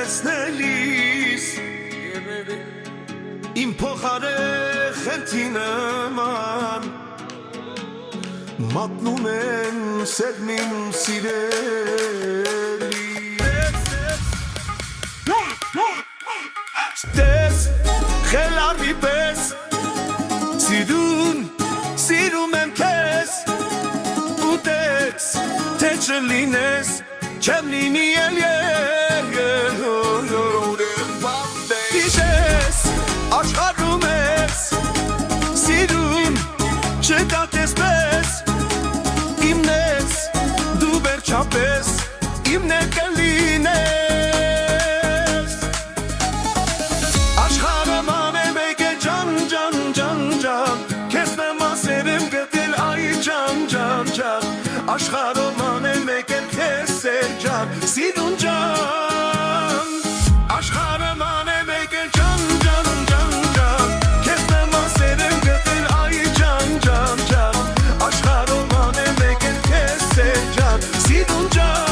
տեսնելիս Իմ փոխարե խենթի նման Մատնում են սերմին սիրելի Տես խելարվի պես Սիրում եմ քեզ Ուտեց թե չլինես Չեմ լինի էլ Դիշես աշխարհում ես Սիրում չկա տեսպես Իմն ես դու վերջապես Իմն է կլինես Աշխարհը ման է մեկ է ջան Քեզ նամասեր եմ գտել այ ջան Աշխարհը ման է մեկ է քեզ սեր ջան Սիրուն ջան Աշխարհը ման է մեկ է ջան Քեզ նամասեր եմ գտել այ ջան Աշխարհը ման է մեկ է քեզ սեր ջան Սիրուն ջան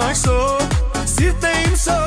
Այսօր սիրտը իմ սո